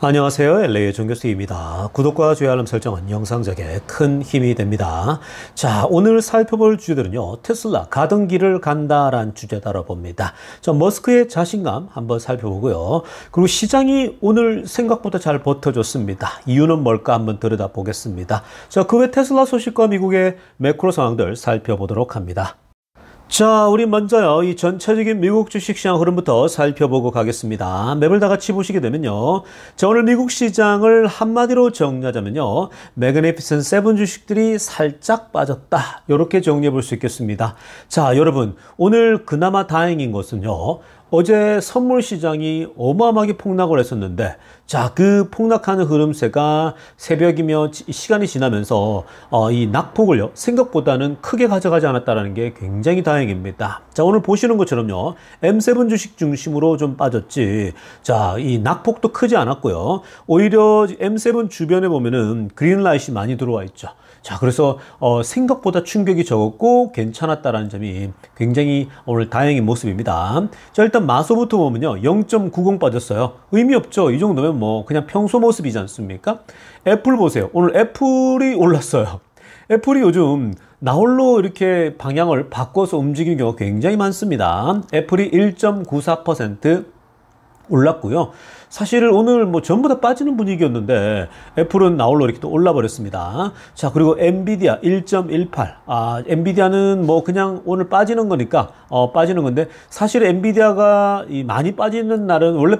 안녕하세요. LA의 정교수입니다. 구독과 좋아요 알람 설정은 영상 제작에 큰 힘이 됩니다. 자, 오늘 살펴볼 주제들은요. 테슬라 가던 길을 간다라는 주제 다뤄봅니다. 자, 머스크의 자신감 한번 살펴보고요. 그리고 시장이 오늘 생각보다 잘 버텨줬습니다. 이유는 뭘까 한번 들여다보겠습니다. 자, 그 외 테슬라 소식과 미국의 매크로 상황들 살펴보도록 합니다. 자, 우리 먼저요, 이 전체적인 미국 주식시장 흐름부터 살펴보고 가겠습니다. 맵을 다 같이 보시게 되면요. 자, 오늘 미국 시장을 한마디로 정리하자면요. 매그니피센트 세븐 주식들이 살짝 빠졌다. 이렇게 정리해 볼 수 있겠습니다. 자, 여러분, 오늘 그나마 다행인 것은요. 어제 선물 시장이 어마어마하게 폭락을 했었는데, 자, 그 폭락하는 흐름세가 새벽이며 시간이 지나면서 이 낙폭을요, 생각보다는 크게 가져가지 않았다는 게 굉장히 다행입니다. 자, 오늘 보시는 것처럼요, M7 주식 중심으로 좀 빠졌지, 자, 이 낙폭도 크지 않았고요. 오히려 M7 주변에 보면은 그린라이트이 많이 들어와 있죠. 자, 그래서 생각보다 충격이 적었고 괜찮았다라는 점이 굉장히 오늘 다행인 모습입니다. 자, 일단 마소부터 보면요. 0.90 빠졌어요. 의미 없죠. 이 정도면 뭐 그냥 평소 모습이지 않습니까? 애플 보세요. 오늘 애플이 올랐어요. 애플이 요즘 나홀로 이렇게 방향을 바꿔서 움직이는 경우가 굉장히 많습니다. 애플이 1.94% 올랐고요. 사실 오늘 뭐 전부 다 빠지는 분위기였는데 애플은 나홀로 이렇게 또 올라 버렸습니다. 자, 그리고 엔비디아 1.18. 엔비디아는 뭐 그냥 오늘 빠지는 거니까 빠지는 건데, 사실 엔비디아가 이 많이 빠지는 날은 원래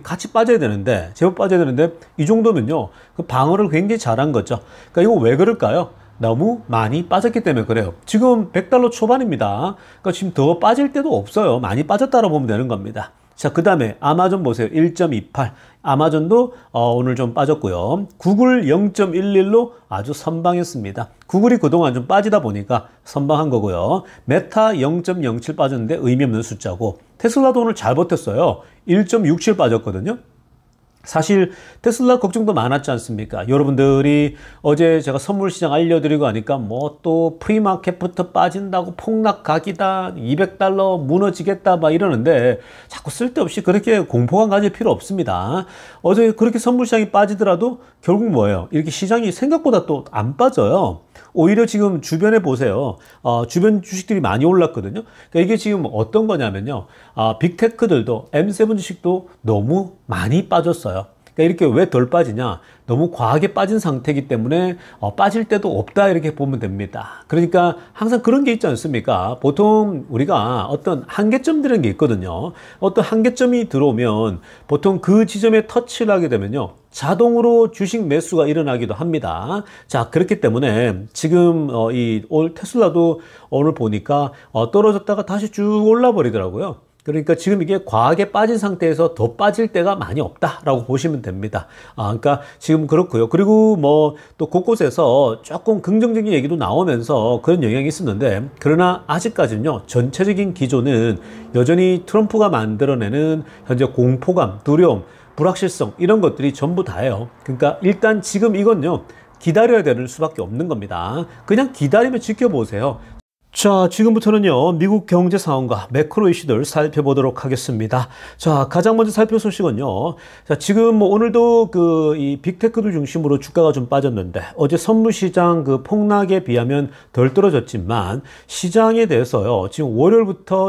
같이 빠져야 되는데, 제법 빠져야 되는데, 이 정도면요. 그 방어를 굉장히 잘한 거죠. 그러니까 이거 왜 그럴까요? 너무 많이 빠졌기 때문에 그래요. 지금 $100 초반입니다. 그러니까 지금 더 빠질 때도 없어요. 많이 빠졌다고 보면 되는 겁니다. 자, 그 다음에 아마존 보세요. 1.28. 아마존도 오늘 좀 빠졌고요. 구글 0.11로 아주 선방했습니다. 구글이 그동안 좀 빠지다 보니까 선방한 거고요. 메타 0.07 빠졌는데 의미 없는 숫자고, 테슬라도 오늘 잘 버텼어요. 1.67 빠졌거든요. 사실 테슬라 걱정도 많았지 않습니까? 여러분들이 어제 제가 선물 시장 알려드리고 하니까 뭐 또 프리마켓부터 빠진다고 폭락 각이다, $200 무너지겠다 막 이러는데, 자꾸 쓸데없이 그렇게 공포감 가질 필요 없습니다. 어제 그렇게 선물 시장이 빠지더라도 결국 뭐예요? 이렇게 시장이 생각보다 또 안 빠져요. 오히려 지금 주변에 보세요. 주변 주식들이 많이 올랐거든요. 그러니까 이게 지금 어떤 거냐면요. 빅테크들도 M7 주식도 너무 많이 빠졌어요. 그러니까 이렇게 왜 덜 빠지냐? 너무 과하게 빠진 상태이기 때문에 빠질 때도 없다, 이렇게 보면 됩니다. 그러니까 항상 그런 게 있지 않습니까? 보통 우리가 어떤 한계점들이라는 게 있거든요. 어떤 한계점이 들어오면 보통 그 지점에 터치를 하게 되면요, 자동으로 주식 매수가 일어나기도 합니다. 자, 그렇기 때문에 지금 올 테슬라도 오늘 보니까 떨어졌다가 다시 쭉 올라 버리더라고요. 그러니까 지금 이게 과하게 빠진 상태에서 더 빠질 때가 많이 없다라고 보시면 됩니다. 그러니까 지금 그렇고요. 그리고 뭐 또 곳곳에서 조금 긍정적인 얘기도 나오면서 그런 영향이 있었는데, 그러나 아직까지는요, 전체적인 기조는 여전히 트럼프가 만들어내는 현재 공포감, 두려움, 불확실성, 이런 것들이 전부 다예요. 그러니까 일단 지금 이건요, 기다려야 되는 수밖에 없는 겁니다. 그냥 기다리며 지켜보세요. 자, 지금부터는요, 미국 경제 상황과 매크로 이슈들 살펴보도록 하겠습니다. 자, 가장 먼저 살펴볼 소식은요. 자, 지금 뭐 오늘도 이 빅테크들 중심으로 주가가 좀 빠졌는데, 어제 선물 시장 그 폭락에 비하면 덜 떨어졌지만, 시장에 대해서요, 지금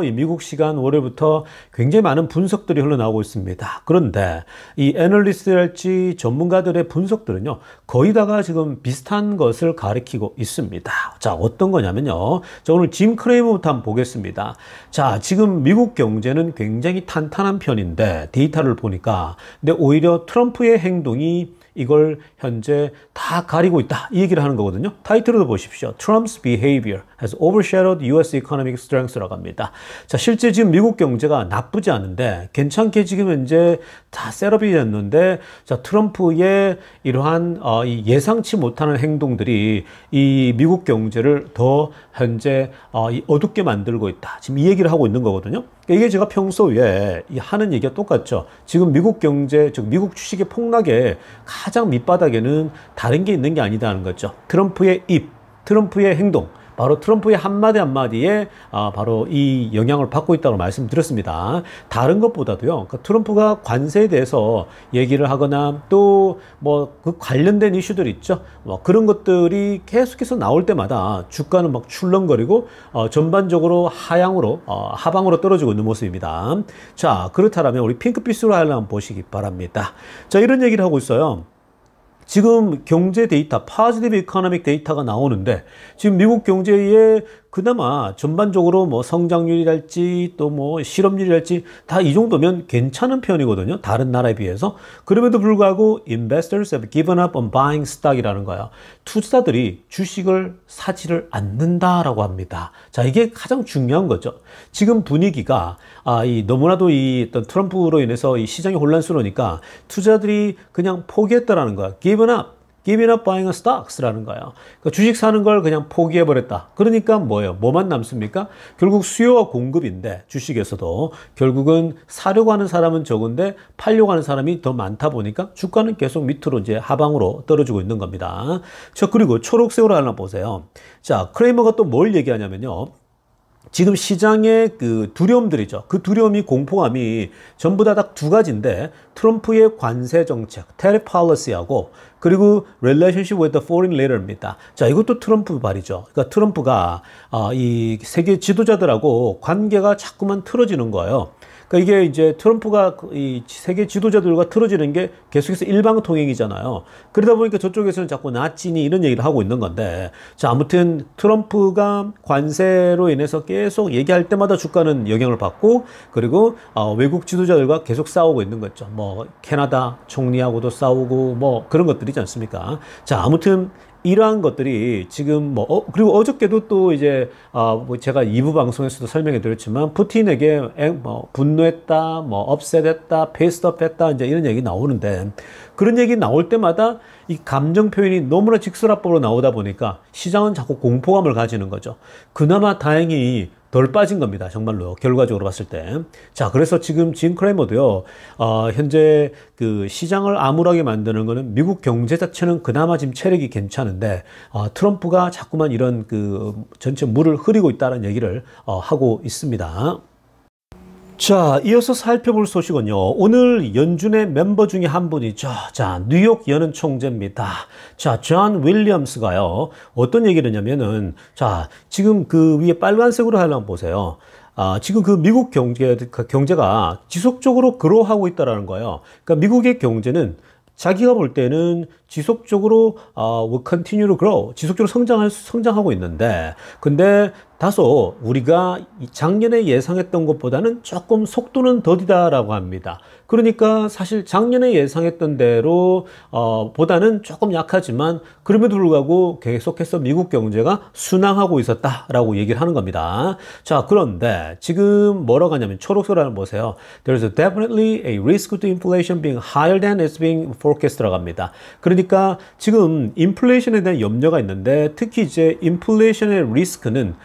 이 미국 시간 월요일부터 굉장히 많은 분석들이 흘러나오고 있습니다. 그런데 이 애널리스트랄지 전문가들의 분석들은요, 거의 다가 지금 비슷한 것을 가리키고 있습니다. 자, 어떤 거냐면요. 오늘 짐 크레이머부터 한번 보겠습니다. 자, 지금 미국 경제는 굉장히 탄탄한 편인데, 데이터를 보니까, 근데 오히려 트럼프의 행동이 이걸 현재 다 가리고 있다, 이 얘기를 하는 거거든요. 타이틀도 보십시오. Trump's behavior has overshadowed U.S. economic strength라고 합니다. 자, 실제 지금 미국 경제가 나쁘지 않은데, 괜찮게 지금 현재 다 셋업이 됐는데, 자, 트럼프의 이러한 예상치 못하는 행동들이 이 미국 경제를 더 현재 어둡게 만들고 있다, 지금 이 얘기를 하고 있는 거거든요. 이게 제가 평소에 하는 얘기가 똑같죠. 지금 미국 경제, 즉 미국 주식의 폭락에 가장 밑바닥에는 다른 게 있는 게 아니다는 거죠. 트럼프의 입, 트럼프의 행동, 바로 트럼프의 한마디 한마디에 바로 이 영향을 받고 있다고 말씀드렸습니다. 다른 것보다도요, 그러니까 트럼프가 관세에 대해서 얘기를 하거나 또 뭐 그 관련된 이슈들 있죠. 뭐 그런 것들이 계속해서 나올 때마다 주가는 막 출렁거리고 전반적으로 하방으로 떨어지고 있는 모습입니다. 자, 그렇다면 우리 핑크빛으로 한번 보시기 바랍니다. 자, 이런 얘기를 하고 있어요. 지금 경제 데이터, 포지티브 이코노믹 데이터가 나오는데 지금 미국 경제에 그나마 전반적으로 뭐 성장률이랄지 또 뭐 실업률이랄지 다 이 정도면 괜찮은 편이거든요. 다른 나라에 비해서. 그럼에도 불구하고 investors have given up on buying stock이라는 거예요. 투자자들이 주식을 사지를 않는다라고 합니다. 자, 이게 가장 중요한 거죠. 지금 분위기가 너무나도 이 어떤 트럼프로 인해서 이 시장이 혼란스러우니까 투자들이 그냥 포기했다라는 거야. Giving up buying stocks라는 거예요. 그러니까 주식 사는 걸 그냥 포기해버렸다. 그러니까 뭐예요? 뭐만 남습니까? 결국 수요와 공급인데 주식에서도 결국은 사려고 하는 사람은 적은데 팔려고 하는 사람이 더 많다 보니까 주가는 계속 밑으로 이제 하방으로 떨어지고 있는 겁니다. 자, 그리고 초록색으로 하나 보세요. 자, 크레이머가 또 뭘 얘기하냐면요. 지금 시장의 그 두려움들이죠. 그 두려움이 공포감이 전부 다 딱 두 가지인데 트럼프의 관세 정책, tariff policy하고 그리고 relationship with the foreign leader입니다. 자, 이것도 트럼프 발이죠. 그러니까 트럼프가 이 세계 지도자들하고 관계가 자꾸만 틀어지는 거예요. 그러니까 이게 이제 트럼프가 이 세계 지도자들과 틀어지는 게 계속해서 일방통행이잖아요. 그러다 보니까 저쪽에서는 자꾸 나치니 이런 얘기를 하고 있는 건데, 자, 아무튼 트럼프가 관세로 인해서 계속 얘기할 때마다 주가는 영향을 받고, 그리고 외국 지도자들과 계속 싸우고 있는 거죠. 뭐 캐나다 총리하고도 싸우고 뭐 그런 것들이지 않습니까? 자, 아무튼 이러한 것들이 지금 그리고 어저께도 또 이제 뭐 제가 2부 방송에서도 설명해 드렸지만 푸틴에게 분노했다, 뭐 업셋했다, 페이스업했다 이제 이런 얘기 나오는데, 그런 얘기 나올 때마다 이 감정 표현이 너무나 직설합법으로 나오다 보니까 시장은 자꾸 공포감을 가지는 거죠. 그나마 다행히 덜 빠진 겁니다. 정말로 결과적으로 봤을 때. 자, 그래서 지금 짐 크레이머도요, 현재 그 시장을 암울하게 만드는 거는 미국 경제 자체는 그나마 지금 체력이 괜찮은데 트럼프가 자꾸만 이런 그 전체 물을 흐리고 있다는 얘기를 하고 있습니다. 자, 이어서 살펴볼 소식은요, 오늘 연준의 멤버 중에 한 분이죠. 자, 뉴욕 연은 총재입니다. 자, 존 윌리엄스가요, 어떤 얘기를 했냐면은, 자, 지금 그 위에 빨간색으로 하려면 보세요. 지금 그 미국 경제가 지속적으로 그로하고 있다라는 거예요. 그러니까 미국의 경제는 자기가 볼 때는 지속적으로 will continue to grow, 지속적으로 성장하고 있는데, 근데 다소 우리가 작년에 예상했던 것보다는 조금 속도는 더디다라고 합니다. 그러니까 사실 작년에 예상했던 대로 보다는 조금 약하지만 그럼에도 불구하고 계속해서 미국 경제가 순항하고 있었다라고 얘기를 하는 겁니다. 자, 그런데 지금 뭐라고 하냐면 초록색으로 보세요. There's definitely a risk to inflation being higher than it's being forecast라고 합니다. 그러니까 지금 인플레이션에 대한 염려가 있는데, 특히 이제 인플레이션의 리스크는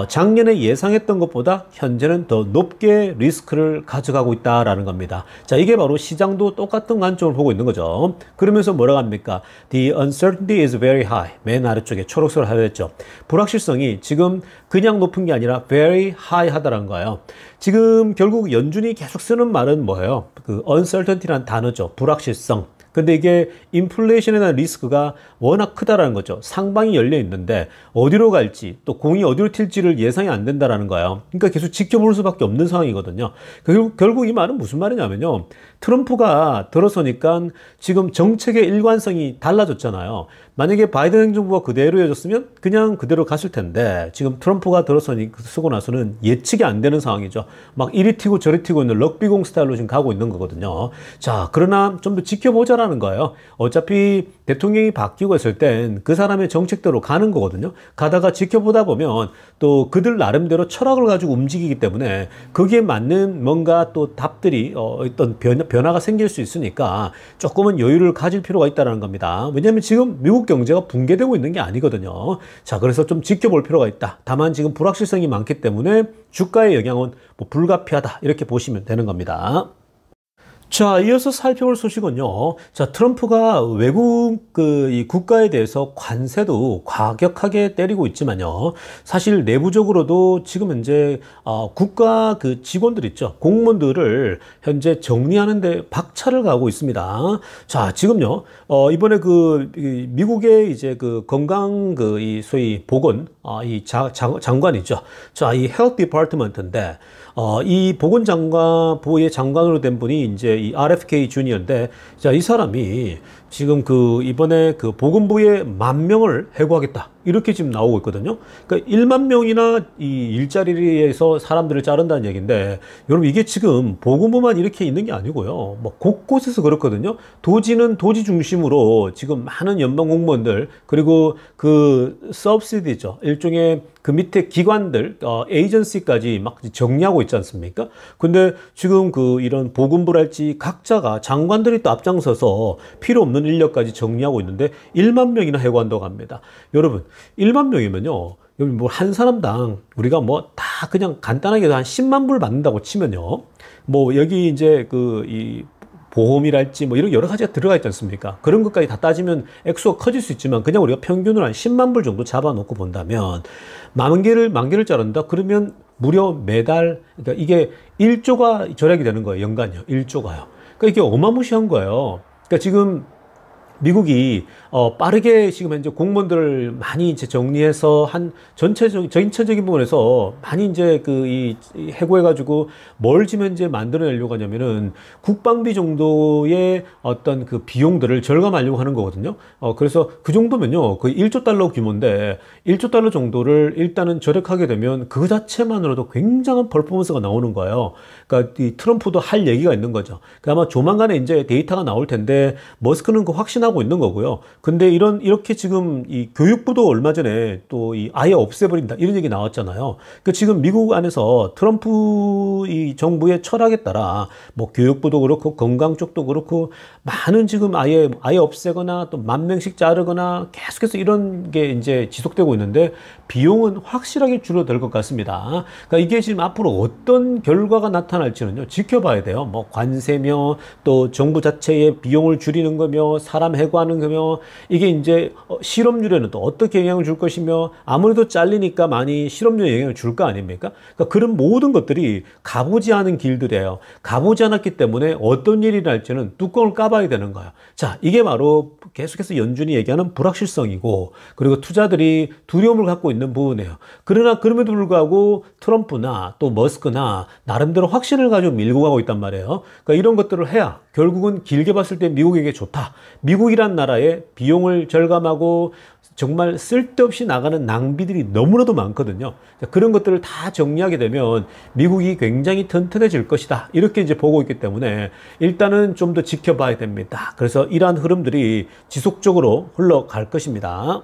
작년에 예상했던 것보다 현재는 더 높게 리스크를 가져가고 있다라는 겁니다. 자, 이게 바로 시장도 똑같은 관점을 보고 있는 거죠. 그러면서 뭐라고 합니까? The uncertainty is very high. 맨 아래쪽에 초록색으로 하였죠. 불확실성이 지금 그냥 높은 게 아니라 very high 하다라는 거예요. 지금 결국 연준이 계속 쓰는 말은 뭐예요? 그 uncertainty라는 단어죠. 불확실성. 근데 이게 인플레이션에 대한 리스크가 워낙 크다라는 거죠. 상방이 열려 있는데 어디로 갈지 또 공이 어디로 튈지를 예상이 안 된다라는 거예요. 그러니까 계속 지켜볼 수밖에 없는 상황이거든요. 결국 이 말은 무슨 말이냐면요, 트럼프가 들어서니까 지금 정책의 일관성이 달라졌잖아요. 만약에 바이든 행정부가 그대로 이어졌으면 그냥 그대로 갔을 텐데, 지금 트럼프가 쓰고 나서는 예측이 안 되는 상황이죠. 막 이리 튀고 저리 튀고 있는 럭비공 스타일로 지금 가고 있는 거거든요. 자, 그러나 좀 더 지켜보자라는 거예요. 어차피 대통령이 바뀌고 있을 땐 그 사람의 정책대로 가는 거거든요. 가다가 지켜보다 보면 또 그들 나름대로 철학을 가지고 움직이기 때문에 거기에 맞는 뭔가 또 답들이 어떤 변화가 생길 수 있으니까 조금은 여유를 가질 필요가 있다는 겁니다. 왜냐하면 지금 미국 경제가 붕괴되고 있는 게 아니거든요. 자, 그래서 좀 지켜볼 필요가 있다. 다만 지금 불확실성이 많기 때문에 주가의 영향은 뭐 불가피하다, 이렇게 보시면 되는 겁니다. 자, 이어서 살펴볼 소식은요. 자, 트럼프가 외국 이 국가에 대해서 관세도 과격하게 때리고 있지만요. 사실 내부적으로도 지금 현재 국가 그 직원들 있죠. 공무원들을 현재 정리하는데 박차를 가하고 있습니다. 자, 지금요. 이번에 미국의 이제 건강 이 소위 보건 이 장관이죠. 자, 이 헬스 디파트먼트인데 이 보건장관부의 장관으로 된 분이 이제 이 RFK 주니어인데, 자, 이 사람이 지금 이번에 보건부에 10,000명을 해고하겠다. 이렇게 지금 나오고 있거든요. 그러니까 10,000 명이나 이 일자리에서 사람들을 자른다는 얘기인데, 여러분 이게 지금 보건부만 이렇게 있는 게 아니고요. 뭐 곳곳에서 그렇거든요. 도지는 도지 중심으로 지금 많은 연방 공무원들, 그리고 서브시디죠. 일종의 밑에 기관들, 에이전시까지 막 정리하고 있지 않습니까? 근데 지금 이런 보건부랄지 각자가 장관들이 또 앞장서서 필요 없는 인력까지 정리하고 있는데 10,000 명이나 해고한다고 합니다. 여러분, 10,000 명이면요. 여기 뭐 한 사람당 우리가 뭐 다 그냥 간단하게 한 10만 불 받는다고 치면요. 뭐 여기 이제 이 보험이랄지 뭐 이런 여러 가지가 들어가 있지 않습니까? 그런 것까지 다 따지면 액수가 커질 수 있지만 그냥 우리가 평균으로 한 10만 불 정도 잡아놓고 본다면 만 개를 자른다? 그러면 무려 매달, 그러니까 이게 1조가 절약이 되는 거예요. 연간요. 1조가요. 그러니까 이게 어마무시한 거예요. 그러니까 지금 미국이 빠르게 지금 현재 공무원들을 많이 이제 정리해서 한 전체적인 부분에서 많이 이제 이 해고해가지고 뭘 지금 이제 만들어내려고 하냐면은 국방비 정도의 어떤 비용들을 절감하려고 하는 거거든요. 그래서 그 정도면요. 거의 1조 달러 규모인데 1조 달러 정도를 일단은 절약하게 되면 그 자체만으로도 굉장한 퍼포먼스가 나오는 거예요. 그러니까 이 트럼프도 할 얘기가 있는 거죠. 그러니까 아마 조만간에 이제 데이터가 나올 텐데 머스크는 확신하고 있는 거고요. 근데 이렇게 지금 이 교육부도 얼마 전에 또 아예 없애버린다 이런 얘기 나왔잖아요. 그 지금 미국 안에서 트럼프 이 정부의 철학에 따라 뭐 교육부도 그렇고 건강 쪽도 그렇고 많은 지금 아예 없애거나 또 10,000명씩 자르거나 계속해서 이런 게 이제 지속되고 있는데 비용은 확실하게 줄어들 것 같습니다. 그러니까 이게 지금 앞으로 어떤 결과가 나타날지는요 지켜봐야 돼요. 뭐 관세며 또 정부 자체의 비용을 줄이는 거며 사람 해고하는 거며 이게 이제 실업률에는 또 어떻게 영향을 줄 것이며 아무래도 잘리니까 많이 실업률에 영향을 줄 거 아닙니까? 그러니까 그런 모든 것들이 가보지 않은 길들이에요. 가보지 않았기 때문에 어떤 일이 날지는 뚜껑을 까봐야 되는 거예요. 자, 이게 바로 계속해서 연준이 얘기하는 불확실성이고 그리고 투자들이 두려움을 갖고 있는 부분이에요. 그러나 그럼에도 불구하고 트럼프나 또 머스크나 나름대로 확신을 가지고 밀고 가고 있단 말이에요. 그러니까 이런 것들을 해야 결국은 길게 봤을 때 미국에게 좋다. 미국이란 나라의 비용을 절감하고 정말 쓸데없이 나가는 낭비들이 너무나도 많거든요. 그런 것들을 다 정리하게 되면 미국이 굉장히 튼튼해질 것이다. 이렇게 이제 보고 있기 때문에 일단은 좀 더 지켜봐야 됩니다. 그래서 이러한 흐름들이 지속적으로 흘러갈 것입니다.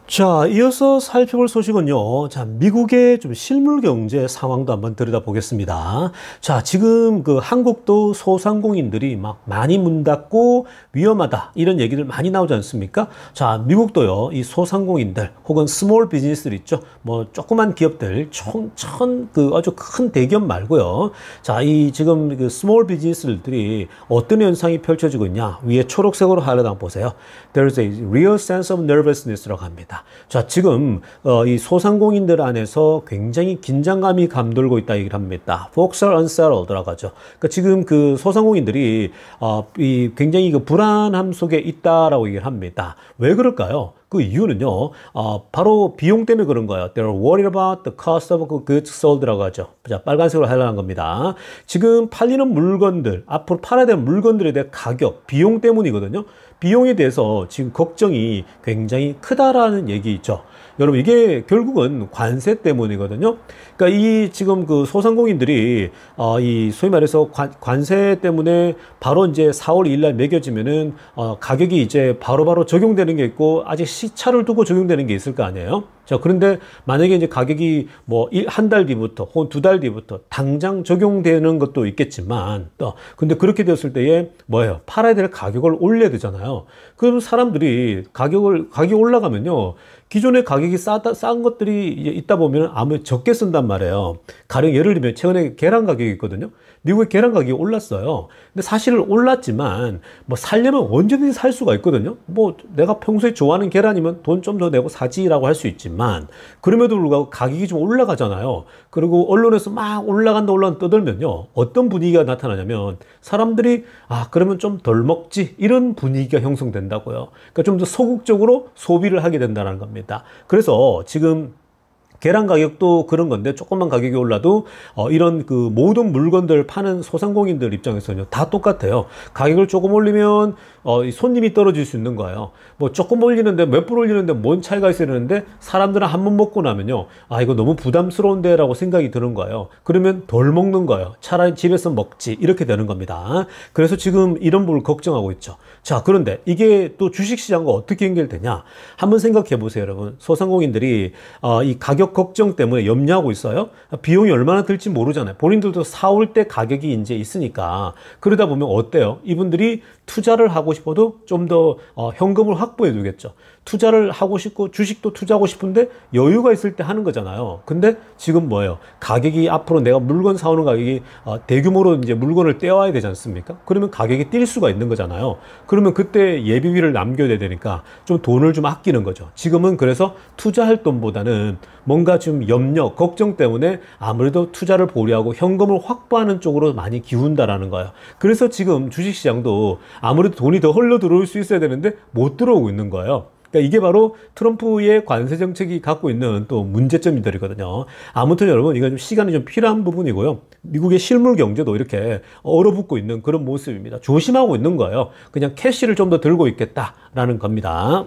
자, 이어서 살펴볼 소식은요. 자, 미국의 좀 실물 경제 상황도 한번 들여다보겠습니다. 자, 지금 한국도 소상공인들이 막 많이 문 닫고 위험하다. 이런 얘기들 많이 나오지 않습니까? 자, 미국도요. 이 소상공인들 혹은 스몰 비즈니스들 있죠. 뭐 조그만 기업들 아주 큰 대기업 말고요. 자, 이 지금 스몰 비즈니스들이 어떤 현상이 펼쳐지고 있냐? 위에 초록색으로 하려다 보세요. There's a real sense of nervousness라고 합니다. 자, 지금 이 소상공인들 안에서 굉장히 긴장감이 감돌고 있다 얘기를 합니다. Folks are unsettled라고 하죠. 그러니까 지금 소상공인들이 굉장히 불안함 속에 있다라고 얘기를 합니다. 왜 그럴까요? 그 이유는요, 바로 비용 때문에 그런 거예요. They're worried about the cost of goods sold라고 하죠. 자, 빨간색으로 하려는 겁니다. 지금 팔리는 물건들, 앞으로 팔아야 되는 물건들에 대한 가격, 비용 때문이거든요. 비용에 대해서 지금 걱정이 굉장히 크다라는 얘기죠. 여러분, 이게 결국은 관세 때문이거든요. 그러니까 이 지금 소상공인들이 이 소위 말해서 관세 때문에 바로 이제 4월 2일 날 매겨지면은 가격이 이제 바로바로 적용되는 게 있고 아직 시차를 두고 적용되는 게 있을 거 아니에요. 자, 그런데 만약에 이제 가격이 뭐 한 달 뒤부터 혹은 2달 뒤부터 당장 적용되는 것도 있겠지만 근데 그렇게 되었을 때에 뭐예요? 팔아야 될 가격을 올려야 되잖아요. 그럼 사람들이 가격이 올라가면요. 기존의 가격이 싼 것들이 있다 보면 아무래도 적게 쓴단 말이에요. 가령 예를 들면 최근에 계란 가격이 있거든요. 미국의 계란 가격이 올랐어요. 근데 사실 올랐지만 뭐 살려면 언제든지 살 수가 있거든요. 뭐 내가 평소에 좋아하는 계란이면 돈 좀 더 내고 사지라고 할 수 있지만 그럼에도 불구하고 가격이 좀 올라가잖아요. 그리고 언론에서 막 올라간다 떠들면요. 어떤 분위기가 나타나냐면 사람들이 그러면 좀 덜 먹지 이런 분위기가 형성된다고요. 그러니까 좀 더 소극적으로 소비를 하게 된다는 겁니다. 그래서 지금 계란 가격도 그런 건데 조금만 가격이 올라도 이런 그 모든 물건들 파는 소상공인들 입장에서는 다 똑같아요. 가격을 조금 올리면 손님이 떨어질 수 있는 거예요. 뭐 조금 올리는데 몇 불 올리는데 뭔 차이가 있어야 되는데 사람들은 한 번 먹고 나면요. 이거 너무 부담스러운데 라고 생각이 드는 거예요. 그러면 덜 먹는 거예요. 차라리 집에서 먹지 이렇게 되는 겁니다. 그래서 지금 이런 부분을 걱정하고 있죠. 자, 그런데 이게 또 주식시장과 어떻게 연결되냐? 한번 생각해 보세요, 여러분. 소상공인들이 이 가격 걱정 때문에 염려하고 있어요. 비용이 얼마나 들지 모르잖아요. 본인들도 사올 때 가격이 이제 있으니까. 그러다 보면 어때요? 이분들이 투자를 하고 싶어도 좀 더 현금을 확보해 두겠죠. 투자를 하고 싶고 주식도 투자하고 싶은데 여유가 있을 때 하는 거잖아요. 근데 지금 뭐예요? 가격이 앞으로 내가 물건 사오는 가격이 대규모로 이제 물건을 떼와야 되지 않습니까? 그러면 가격이 뛸 수가 있는 거잖아요. 그러면 그때 예비비를 남겨야 되니까 좀 돈을 좀 아끼는 거죠. 지금은 그래서 투자할 돈보다는 뭔가 좀 염려, 걱정 때문에 아무래도 투자를 보류하고 현금을 확보하는 쪽으로 많이 기운다라는 거예요. 그래서 지금 주식시장도 아무래도 돈이 더 흘러 들어올 수 있어야 되는데 못 들어오고 있는 거예요. 그러니까 이게 바로 트럼프의 관세 정책이 갖고 있는 또 문제점들이거든요. 아무튼 여러분, 이건 좀 시간이 좀 필요한 부분이고요. 미국의 실물 경제도 이렇게 얼어붙고 있는 그런 모습입니다. 조심하고 있는 거예요. 그냥 캐시를 좀 더 들고 있겠다라는 겁니다.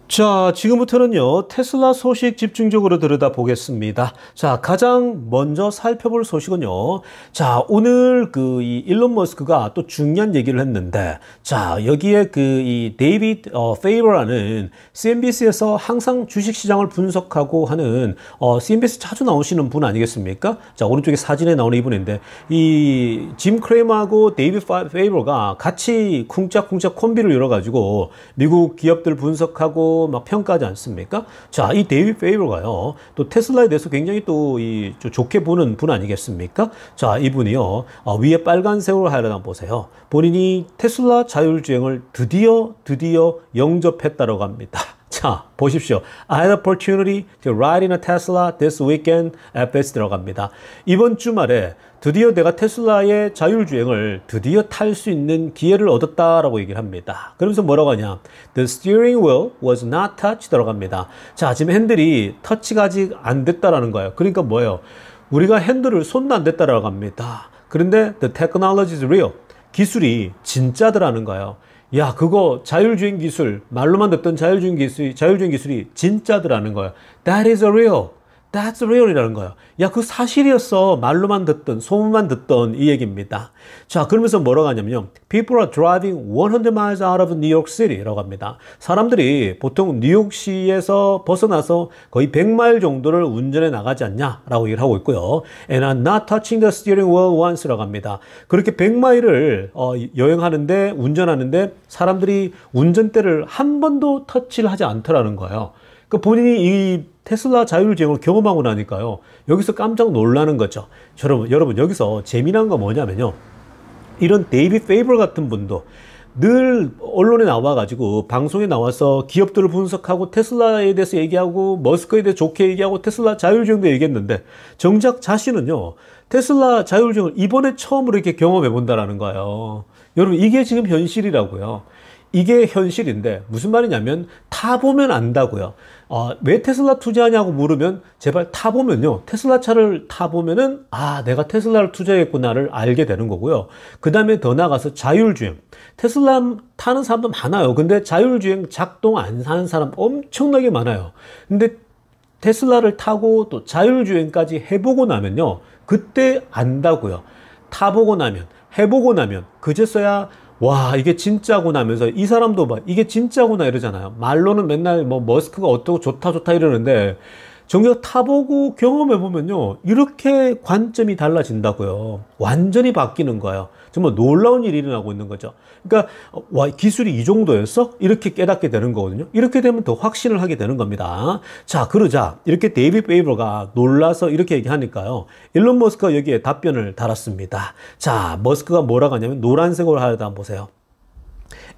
자, 지금부터는요, 테슬라 소식 집중적으로 들여다보겠습니다. 자, 가장 먼저 살펴볼 소식은요, 자, 오늘 이 일론 머스크가 또 중요한 얘기를 했는데, 자, 여기에 이 데이비드 페이버라는 CNBC에서 항상 주식시장을 분석하고 하는, CNBC 자주 나오시는 분 아니겠습니까? 자, 오른쪽에 사진에 나오는 이분인데, 이 짐 크레이머하고 데이비드 페이버가 같이 쿵짝쿵짝 콤비를 열어가지고, 미국 기업들 분석하고, 막 평가하지 않습니까? 자, 이 데이비드 페이버가요, 또 테슬라에 대해서 굉장히 또 좋게 보는 분 아니겠습니까? 자, 이분이요, 위에 빨간색으로 하여간 보세요. 본인이 테슬라 자율주행을 드디어 영접했다고 합니다. 자, 보십시오. I had opportunity to ride in a Tesla this weekend at Best 들어갑니다. 이번 주말에 드디어 내가 테슬라의 자율주행을 드디어 탈 수 있는 기회를 얻었다라고 얘기를 합니다. 그러면서 뭐라고 하냐? The steering wheel was not touched 들어갑니다. 자, 지금 핸들이 터치가 아직 안 됐다라는 거예요. 그러니까 뭐예요? 우리가 핸들을 손도 안 댔다라고 합니다. 그런데 the technology is real. 기술이 진짜더라는 거예요. 야, 그거 자율주행 기술, 말로만 듣던 자율주행 기술이 진짜더라는 거예요. That is real. That's real이라는 거예요. 야, 그 사실이었어. 말로만 듣던, 소문만 듣던 이 얘기입니다. 자, 그러면서 뭐라고 하냐면요. People are driving 100 miles out of New York City라고 합니다. 사람들이 보통 뉴욕시에서 벗어나서 거의 100마일 정도를 운전해 나가지 않냐라고 얘기를 하고 있고요. And I'm not touching the steering wheel once라고 합니다. 그렇게 100마일을 여행하는데, 운전하는데 사람들이 운전대를 한 번도 터치를 하지 않더라는 거예요. 그 본인이 이 테슬라 자율주행을 경험하고 나니까요. 여기서 깜짝 놀라는 거죠. 여러분 여기서 재미난 거 뭐냐면요. 이런 데이비드 페이버 같은 분도 늘 언론에 나와가지고 방송에 나와서 기업들을 분석하고 테슬라에 대해서 얘기하고 머스크에 대해서 좋게 얘기하고 테슬라 자율주행도 얘기했는데 정작 자신은요. 테슬라 자율주행을 이번에 처음으로 이렇게 경험해 본다라는 거예요. 여러분 이게 지금 현실이라고요. 이게 현실인데 무슨 말이냐면 타보면 안다고요. 왜 테슬라 투자하냐고 물으면 제발 타보면요. 테슬라 차를 타보면은 내가 테슬라를 투자했구나를 알게 되는 거고요. 그 다음에 더 나가서 자율주행. 테슬라 타는 사람도 많아요. 근데 자율주행 작동 안 하는 사람 엄청나게 많아요. 근데 테슬라를 타고 또 자율주행까지 해보고 나면요. 그때 안다고요. 타보고 나면, 해보고 나면 그제서야 와, 이게 진짜구나 하면서 이 사람도 막 이게 진짜구나 이러잖아요. 말로는 맨날 뭐 머스크가 어떠고 좋다 이러는데 정작 타보고 경험해보면요, 이렇게 관점이 달라진다고요. 완전히 바뀌는 거예요. 정말 놀라운 일이 일어나고 있는 거죠. 그러니까 와, 기술이 이 정도였어? 이렇게 깨닫게 되는 거거든요. 이렇게 되면 더 확신을 하게 되는 겁니다. 자, 그러자 이렇게 데이빗 베이버가 놀라서 이렇게 얘기하니까요, 일론 머스크가 여기에 답변을 달았습니다. 자, 머스크가 뭐라고 하냐면 노란색으로 하려다 한번 보세요.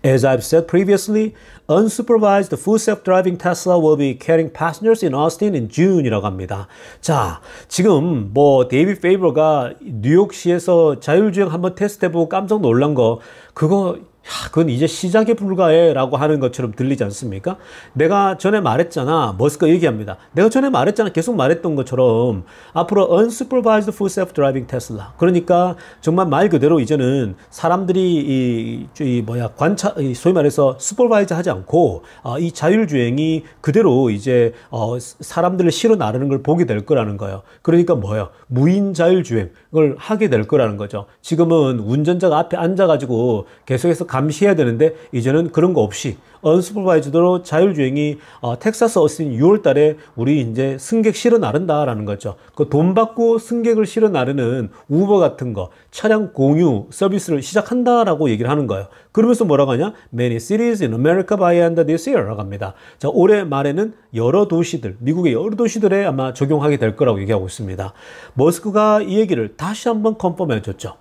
As I've said previously, unsupervised full self-driving Tesla will be carrying passengers in Austin in June이라고 합니다. 자, 지금 뭐 데이빗 페이버가 뉴욕시에서 자율주행 한번 테스트해보고 깜짝 놀란 거, 그건 이제 시작에 불과해 라고 하는 것처럼 들리지 않습니까? 내가 전에 말했잖아. 머스크가 얘기합니다. 내가 전에 말했잖아. 계속 말했던 것처럼 앞으로 unsupervised full self-driving Tesla. 그러니까 정말 말 그대로 이제는 사람들이 소위 말해서 supervise 하지 않고 이 자율주행이 그대로 이제 사람들을 실어 나르는 걸 보게 될 거라는 거예요. 그러니까 뭐예요? 무인 자율주행을 하게 될 거라는 거죠. 지금은 운전자가 앞에 앉아가지고 계속해서 감시해야 되는데 이제는 그런 거 없이 언슈퍼바이즈드로 자율주행이 텍사스 어스틴 6월 달에 우리 이제 승객 실어 나른다라는 거죠. 그 돈 받고 승객을 실어 나르는 우버 같은 거, 차량 공유 서비스를 시작한다라고 얘기를 하는 거예요. 그러면서 뭐라고 하냐? Many cities in America by end of this year라고 합니다. 자, 올해 말에는 여러 도시들, 미국의 여러 도시들에 아마 적용하게 될 거라고 얘기하고 있습니다. 머스크가 이 얘기를 다시 한번 컨펌해 줬죠.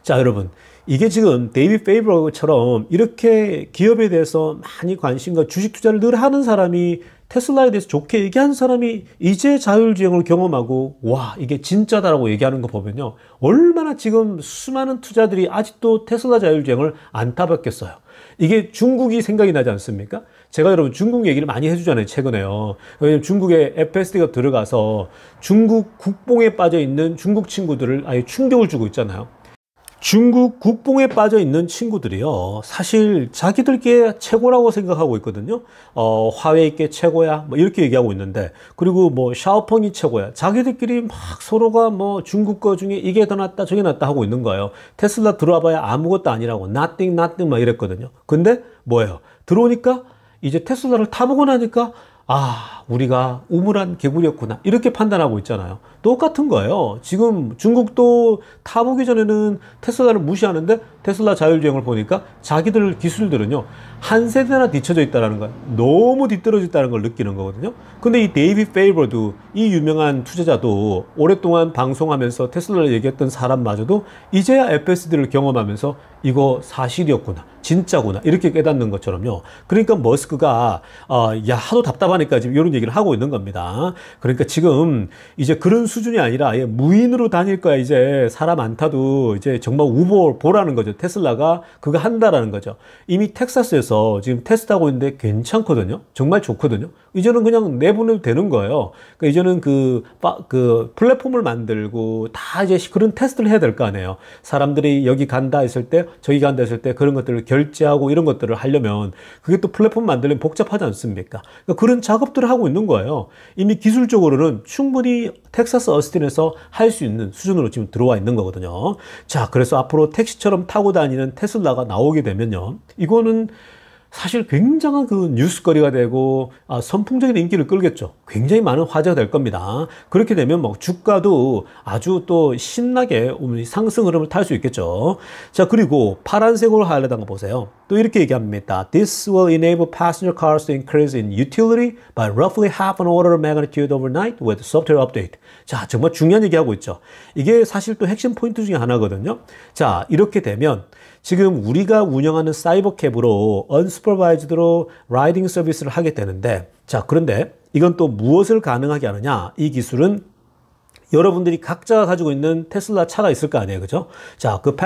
자, 여러분, 이게 지금 데이빗 페이버처럼 이렇게 기업에 대해서 많이 관심과 주식 투자를 늘 하는 사람이, 테슬라에 대해서 좋게 얘기한 사람이 이제 자율주행을 경험하고 와, 이게 진짜다라고 얘기하는 거 보면요, 얼마나 지금 수많은 투자들이 아직도 테슬라 자율주행을 안 타봤겠어요. 이게 중국이 생각이 나지 않습니까? 제가 여러분 중국 얘기를 많이 해주잖아요, 최근에요. 왜냐면 중국에 FSD가 들어가서 중국 국뽕에 빠져 있는 중국 친구들을 아예 충격을 주고 있잖아요. 중국 국뽕에 빠져 있는 친구들이요, 사실 자기들께 최고라고 생각하고 있거든요. 화웨이께 최고야, 뭐 이렇게 얘기하고 있는데, 그리고 뭐 샤오펑이 최고야. 자기들끼리 막 서로가 뭐 중국 거 중에 이게 더 낫다 저게 낫다 하고 있는 거예요. 테슬라 들어와봐야 아무것도 아니라고, nothing 막 이랬거든요. 근데 뭐예요? 들어오니까 이제 테슬라를 타보고 나니까 우리가 우물한 개구리였구나, 이렇게 판단하고 있잖아요. 똑같은 거예요. 지금 중국도 타보기 전에는 테슬라를 무시하는데 테슬라 자율주행을 보니까 자기들 기술들은요, 한 세대나 뒤쳐져 있다는 거예요. 너무 뒤떨어져 있다는 걸 느끼는 거거든요. 근데 이 데이빗 페이버도, 이 유명한 투자자도 오랫동안 방송하면서 테슬라를 얘기했던 사람마저도 이제야 FSD를 경험하면서 이거 사실이었구나, 진짜구나, 이렇게 깨닫는 것처럼요. 그러니까 머스크가 하도 답답하니까 지금 이런 얘기를 하고 있는 겁니다. 그러니까 지금 이제 그런 수준이 아니라 아예 무인으로 다닐 거야. 이제 사람 안 타도 이제 정말 우버 보라는 거죠. 테슬라가 그거 한다라는 거죠. 이미 텍사스에서 지금 테스트하고 있는데 괜찮거든요. 정말 좋거든요. 이제는 그냥 내보내도 되는 거예요. 그러니까 이제는 그 플랫폼을 만들고 다 이제 그런 테스트를 해야 될 거 아니에요. 사람들이 여기 간다 했을 때, 저기 간다 했을 때 그런 것들을 결제하고 이런 것들을 하려면 그게 또 플랫폼 만들려면 복잡하지 않습니까? 그러니까 그런 작업들을 하고 있는 거예요. 이미 기술적으로는 충분히 텍사스 어스틴에서 할 수 있는 수준으로 지금 들어와 있는 거거든요. 자, 그래서 앞으로 택시처럼 타고 다니는 테슬라가 나오게 되면요, 이거는 사실 굉장한 그 뉴스거리가 되고 선풍적인 인기를 끌겠죠. 굉장히 많은 화제가 될 겁니다. 그렇게 되면 뭐 주가도 아주 또 신나게 상승 흐름을 탈 수 있겠죠. 자, 그리고 파란색으로 하이라이트한 거 보세요. 또 이렇게 얘기합니다. This will enable passenger cars to increase in utility by roughly half an order of magnitude overnight with software update. 자, 정말 중요한 얘기하고 있죠. 이게 사실 또 핵심 포인트 중에 하나거든요. 자, 이렇게 되면 지금 우리가 운영하는 사이버캡으로 unsupervised로 라이딩 서비스를 하게 되는데, 자, 그런데 이건 또 무엇을 가능하게 하느냐? 이 기술은 여러분들이 각자가 가지고 있는 테슬라 차가 있을 거 아니에요, 그죠? 자, 그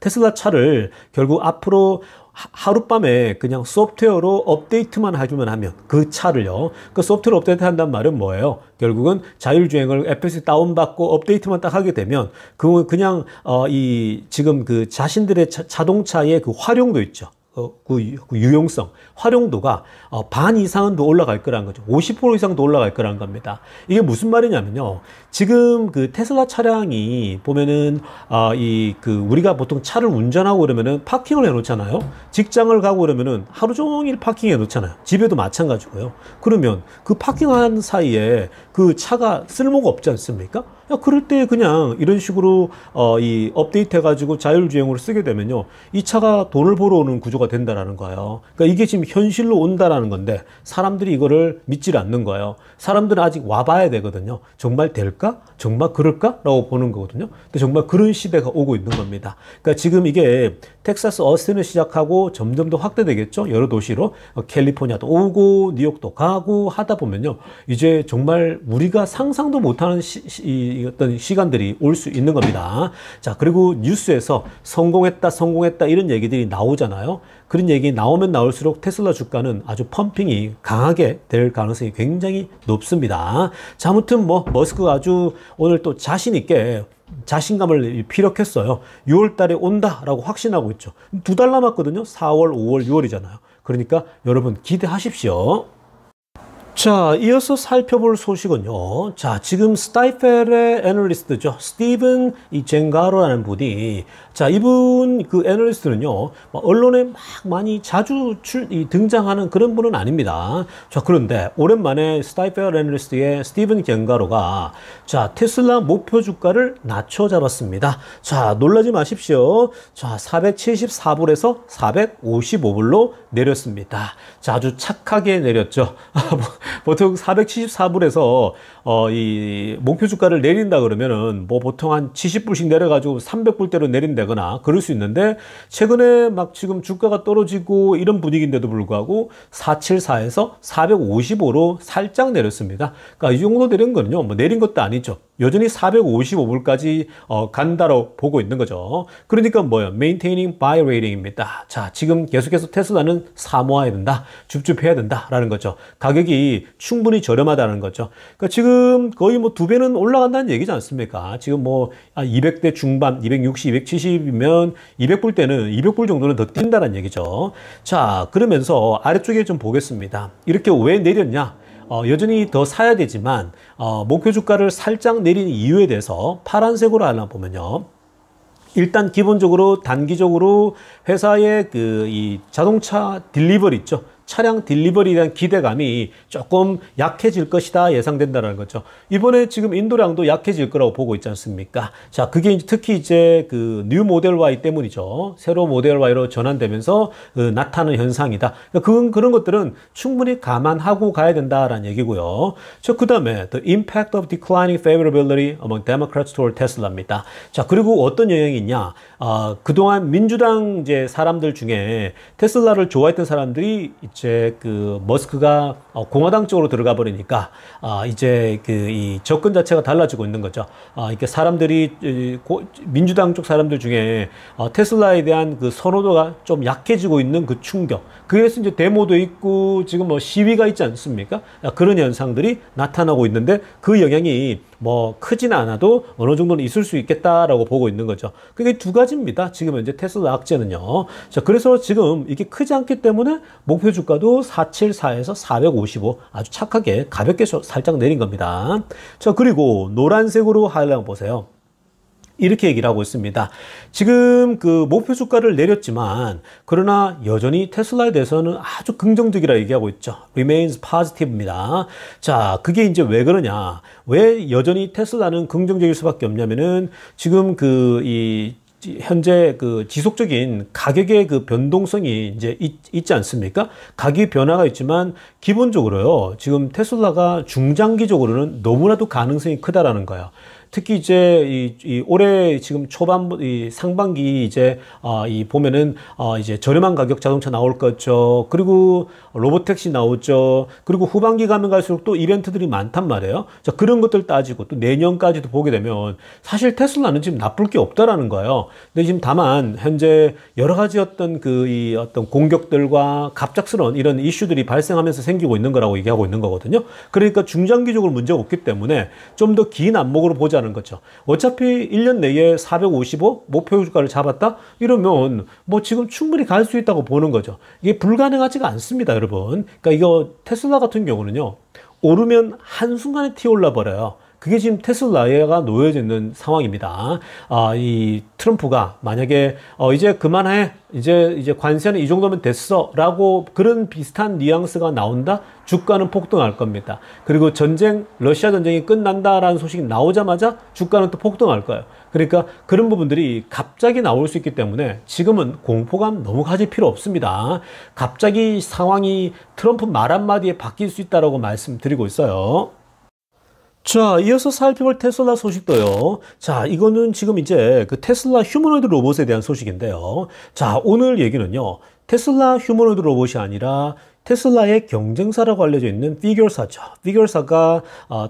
테슬라 차를 결국 앞으로 하룻밤에 그냥 소프트웨어로 업데이트만 해주면 하면, 그 차를요, 그 소프트웨어 업데이트 한다는 말은 뭐예요? 결국은 자율주행을 FSD 다운받고 업데이트만 딱 하게 되면 그냥 지금 그 자신들의 자동차의 그 활용도 있죠. 그 유용성, 활용도가 반 이상은 더 올라갈 거라는 거죠. 50% 이상 더 올라갈 거라는 겁니다. 이게 무슨 말이냐면요. 지금 그 테슬라 차량이 보면은 우리가 보통 차를 운전하고 그러면은 파킹을 해 놓잖아요. 직장을 가고 그러면은 하루 종일 파킹해 놓잖아요. 집에도 마찬가지고요. 그러면 그 파킹한 사이에 그 차가 쓸모가 없지 않습니까? 야, 그럴 때 그냥 이런 식으로 이 업데이트 해가지고 자율주행으로 쓰게 되면요, 이 차가 돈을 벌어오는 구조가 된다라는 거예요. 그러니까 이게 지금 현실로 온다라는 건데 사람들이 이거를 믿질 않는 거예요. 사람들은 아직 와봐야 되거든요. 정말 될까? 정말 그럴까? 라고 보는 거거든요. 근데 정말 그런 시대가 오고 있는 겁니다. 그러니까 지금 이게 텍사스 어스틴을 시작하고 점점 더 확대되겠죠. 여러 도시로 캘리포니아도 오고 뉴욕도 가고 하다 보면요, 이제 정말 우리가 상상도 못하는 어떤 시간들이 올 수 있는 겁니다. 자, 그리고 뉴스에서 성공했다 이런 얘기들이 나오잖아요. 그런 얘기 나오면 나올수록 테슬라 주가는 아주 펌핑이 강하게 될 가능성이 굉장히 높습니다. 자, 아무튼 뭐 머스크가 아주 오늘 또 자신 있게 자신감을 피력했어요. 6월 달에 온다라고 확신하고 있죠. 2달 남았거든요. 4월, 5월, 6월이잖아요. 그러니까 여러분 기대하십시오. 자, 이어서 살펴볼 소식은요. 자, 지금 스타이펠의 애널리스트죠. 스티븐 젠가로라는 분이, 자, 이분 그 애널리스트는요, 언론에 막 많이 자주 등장하는 그런 분은 아닙니다. 자, 그런데 오랜만에 스타이펠 애널리스트의 스티븐 젠가로가, 자, 테슬라 목표 주가를 낮춰 잡았습니다. 자, 놀라지 마십시오. 자, 474불에서 455불로 내렸습니다. 자, 아주 착하게 내렸죠. 보통 474불에서 이 목표 주가를 내린다 그러면은 뭐 보통 한 70불씩 내려가지고 300불대로 내린다거나 그럴 수 있는데, 최근에 막 지금 주가가 떨어지고 이런 분위기인데도 불구하고 474에서 455로 살짝 내렸습니다. 그러니까 이 정도 내린 거는요, 뭐 내린 것도 아니죠. 여전히 455불까지 간다로 보고 있는 거죠. 그러니까 뭐예요? Maintaining Buy Rating입니다. 자, 지금 계속해서 테슬라는 사모해야 된다, 줍줍해야 된다라는 거죠. 가격이 충분히 저렴하다는 거죠. 그러니까 지금 거의 뭐 2배는 올라간다는 얘기지 않습니까? 지금 뭐 200대 중반, 260, 270이면 200불 때는 200불 정도는 더 뛴다는 얘기죠. 자, 그러면서 아래쪽에 좀 보겠습니다. 이렇게 왜 내렸냐? 여전히 더 사야 되지만 목표 주가를 살짝 내린 이유에 대해서 파란색으로 하나 보면요, 일단 기본적으로 단기적으로 회사의 이 자동차 딜리버리 있죠. 차량 딜리버리에 대한 기대감이 조금 약해질 것이다 예상된다는 거죠. 이번에 지금 인도량도 약해질 거라고 보고 있지 않습니까? 자, 그게 특히 이제 그 뉴 모델 Y 때문이죠. 새로 모델 Y로 전환되면서 나타나는 현상이다. 그런 것들은 충분히 감안하고 가야 된다라는 얘기고요. 그 다음에 the impact of declining favorability among Democrats toward Tesla입니다. 자, 그리고 어떤 영향이 있냐? 그동안 민주당 이제 사람들 중에 테슬라를 좋아했던 사람들이 이제 그 머스크가 공화당 쪽으로 들어가 버리니까 이제 이 접근 자체가 달라지고 있는 거죠. 이렇게 사람들이 민주당 쪽 사람들 중에 테슬라에 대한 그 선호도가 좀 약해지고 있는 그 충격. 그래서 이제 데모도 있고 지금 뭐 시위가 있지 않습니까? 그런 현상들이 나타나고 있는데 그 영향이 뭐 크지는 않아도 어느 정도는 있을 수 있겠다라고 보고 있는 거죠. 그게 두 가지입니다. 지금 현재 테슬라 악재는요. 자, 그래서 지금 이게 크지 않기 때문에 목표 주가도 474에서 455 아주 착하게 가볍게 살짝 내린 겁니다. 자, 그리고 노란색으로 하이라이트 보세요. 이렇게 얘기를 하고 있습니다. 지금 그 목표 주가를 내렸지만 그러나 여전히 테슬라에 대해서는 아주 긍정적이라 얘기하고 있죠. remains positive입니다. 자, 그게 이제 왜 그러냐? 왜 여전히 테슬라는 긍정적일 수밖에 없냐면은 지금 현재 그 지속적인 가격의 그 변동성이 이제 있지 않습니까? 가격 변화가 있지만 기본적으로요, 지금 테슬라가 중장기적으로는 너무나도 가능성이 크다라는 거예요. 특히 이제 올해 지금 상반기 이제 보면은 이제 저렴한 가격 자동차 나올 거죠. 그리고 로보택시 나오죠. 그리고 후반기 가면 갈수록 또 이벤트들이 많단 말이에요. 자, 그런 것들 따지고 또 내년까지도 보게 되면 사실 테슬라는 지금 나쁠 게 없다라는 거예요. 근데 지금 다만 현재 여러 가지 어떤 어떤 공격들과 갑작스러운 이런 이슈들이 발생하면서 생기고 있는 거라고 얘기하고 있는 거거든요. 그러니까 중장기적으로 문제가 없기 때문에 좀 더 긴 안목으로 보자는 있다는 거죠. 어차피 1년 내에 455 목표 주가를 잡았다? 이러면 뭐 지금 충분히 갈 수 있다고 보는 거죠. 이게 불가능하지가 않습니다, 여러분. 그러니까 이거 테슬라 같은 경우는요, 오르면 한순간에 튀어올라 버려요. 그게 지금 테슬라가 놓여져 있는 상황입니다. 이 트럼프가 만약에 이제 그만해, 이제 관세는 이 정도면 됐어라고 그런 비슷한 뉘앙스가 나온다, 주가는 폭등할 겁니다. 그리고 러시아 전쟁이 끝난다라는 소식이 나오자마자 주가는 또 폭등할 거예요. 그러니까 그런 부분들이 갑자기 나올 수 있기 때문에 지금은 공포감 너무 가질 필요 없습니다. 갑자기 상황이 트럼프 말 한마디에 바뀔 수 있다라고 말씀드리고 있어요. 자, 이어서 살펴볼 테슬라 소식도요. 자, 이거는 지금 이제 그 테슬라 휴머노이드 로봇에 대한 소식인데요. 자, 오늘 얘기는요, 테슬라 휴머노이드 로봇이 아니라 테슬라의 경쟁사라고 알려져 있는 피규어사죠. 피규어사가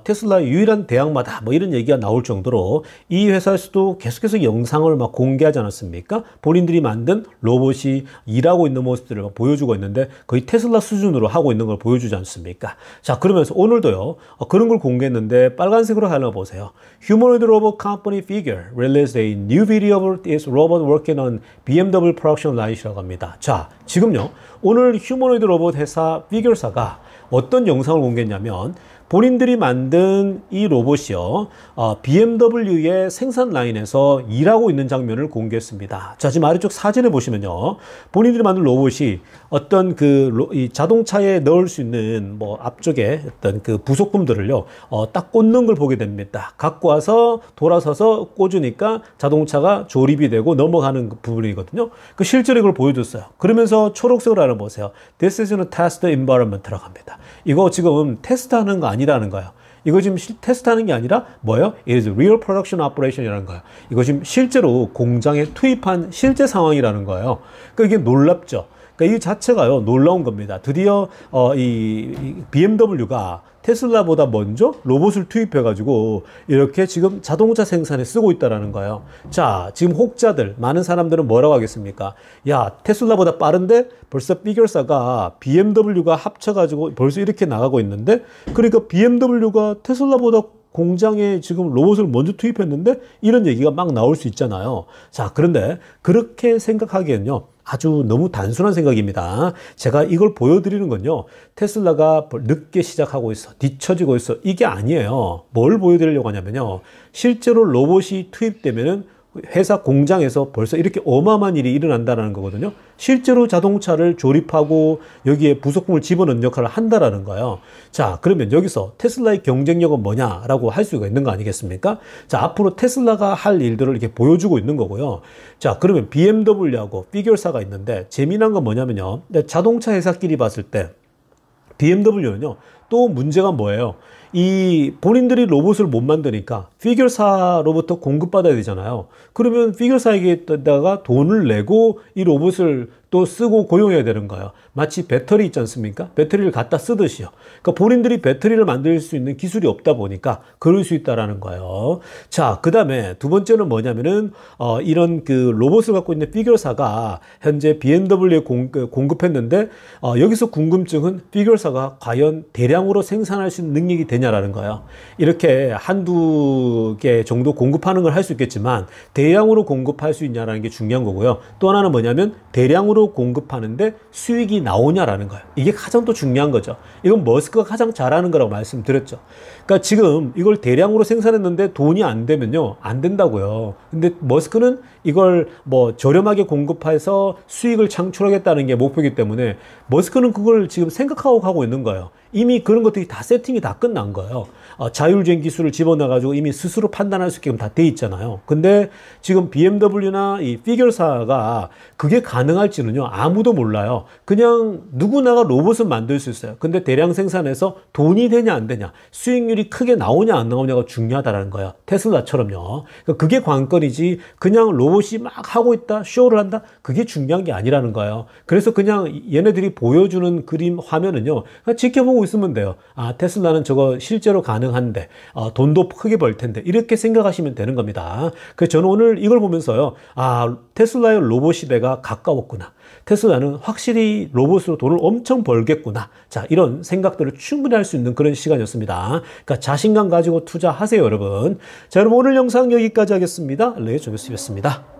테슬라의 유일한 대항마다 뭐 이런 얘기가 나올 정도로 이 회사에서도 계속해서 영상을 막 공개하지 않았습니까? 본인들이 만든 로봇이 일하고 있는 모습들을 막 보여주고 있는데 거의 테슬라 수준으로 하고 있는 걸 보여주지 않습니까? 자, 그러면서 오늘도요, 그런 걸 공개했는데 빨간색으로 하나 보세요. Humanoid Robot Company Figure released a new video of its robot working on BMW production line이라고 합니다. 자, 지금요, 오늘 휴머노이드 로봇 회사 피규어사가 어떤 영상을 공개했냐면 본인들이 만든 이 로봇이요, BMW의 생산 라인에서 일하고 있는 장면을 공개했습니다. 자, 지금 아래쪽 사진을 보시면요, 본인들이 만든 로봇이 어떤 이 자동차에 넣을 수 있는 뭐 앞쪽에 어떤 그 부속품들을요, 딱 꽂는 걸 보게 됩니다. 갖고 와서 돌아서서 꽂으니까 자동차가 조립이 되고 넘어가는 그 부분이거든요. 그 실제로 이걸 보여줬어요. 그러면서 초록색으로 알아보세요. This is a test environment라고 합니다. 이거 지금 테스트하는 거 아니라는 거예요. 이거 지금 테스트하는 게 아니라 뭐예요? It is real production operation이라는 거예요. 이거 지금 실제로 공장에 투입한 실제 상황이라는 거예요. 그러니까 이게 놀랍죠. 그러니까 이 자체가요, 놀라운 겁니다. 드디어 이 BMW가 테슬라보다 먼저 로봇을 투입해가지고 이렇게 지금 자동차 생산에 쓰고 있다라는 거예요. 자, 지금 혹자들, 많은 사람들은 뭐라고 하겠습니까? 야, 테슬라보다 빠른데 벌써 피규어사가 BMW가 합쳐가지고 벌써 이렇게 나가고 있는데, 그러니까 BMW가 테슬라보다 공장에 지금 로봇을 먼저 투입했는데 이런 얘기가 막 나올 수 있잖아요. 자, 그런데 그렇게 생각하기에는요, 아주 너무 단순한 생각입니다. 제가 이걸 보여드리는 건요, 테슬라가 늦게 시작하고 있어, 뒤처지고 있어, 이게 아니에요. 뭘 보여드리려고 하냐면요, 실제로 로봇이 투입되면은 회사 공장에서 벌써 이렇게 어마어마한 일이 일어난다는 거거든요. 실제로 자동차를 조립하고 여기에 부속품을 집어넣는 역할을 한다라는 거예요. 자, 그러면 여기서 테슬라의 경쟁력은 뭐냐라고 할 수가 있는 거 아니겠습니까? 자, 앞으로 테슬라가 할 일들을 이렇게 보여주고 있는 거고요. 자, 그러면 BMW하고 피규어사가 있는데 재미난 건 뭐냐면요, 자동차 회사끼리 봤을 때 BMW는요, 또 문제가 뭐예요? 이 본인들이 로봇을 못 만드니까 피규어사로부터 공급받아야 되잖아요. 그러면 피규어사에게다가 돈을 내고 이 로봇을 또 쓰고 고용해야 되는 거예요. 마치 배터리 있지 않습니까? 배터리를 갖다 쓰듯이요. 그러니까 본인들이 배터리를 만들 수 있는 기술이 없다 보니까 그럴 수 있다라는 거예요. 자, 그 다음에 두 번째는 뭐냐면은 이런 그 로봇을 갖고 있는 피규어사가 현재 BMW에 공급했는데 여기서 궁금증은 피규어사가 과연 대량으로 생산할 수 있는 능력이 되냐라는 거예요. 이렇게 한두 개 정도 공급하는 걸 할 수 있겠지만 대량으로 공급할 수 있냐라는 게 중요한 거고요. 또 하나는 뭐냐면 대량으로 공급하는데 수익이 나오냐라는 거예요. 이게 가장 또 중요한 거죠. 이건 머스크가 가장 잘하는 거라고 말씀드렸죠. 그러니까 지금 이걸 대량으로 생산했는데 돈이 안 되면요, 안 된다고요. 근데 머스크는 이걸 뭐 저렴하게 공급해서 수익을 창출하겠다는 게 목표이기 때문에 머스크는 그걸 지금 생각하고 가고 있는 거예요. 이미 그런 것들이 다 세팅이 다 끝난 거예요. 자율주행 기술을 집어넣어가지고 이미 스스로 판단할 수 있게끔 다 돼 있잖아요. 근데 지금 BMW나 이 피규어사가 그게 가능할지는요, 아무도 몰라요. 그냥 누구나가 로봇은 만들 수 있어요. 근데 대량 생산해서 돈이 되냐 안 되냐, 수익률이 크게 나오냐 안 나오냐가 중요하다는 거예요. 테슬라처럼요. 그러니까 그게 관건이지 그냥 로봇이 막 하고 있다, 쇼를 한다, 그게 중요한 게 아니라는 거예요. 그래서 그냥 얘네들이 보여주는 그림 화면은요, 그냥 지켜보고 있으면 돼요. 아, 테슬라는 저거 실제로 가능한데 돈도 크게 벌 텐데, 이렇게 생각하시면 되는 겁니다. 그래서 저는 오늘 이걸 보면서요, 아, 테슬라의 로봇 시대가 가까웠구나. 테슬라는 확실히 로봇으로 돈을 엄청 벌겠구나. 자, 이런 생각들을 충분히 할 수 있는 그런 시간이었습니다. 그러니까 자신감 가지고 투자하세요, 여러분. 자, 여러분 오늘 영상 여기까지 하겠습니다. 레이저스였습니다.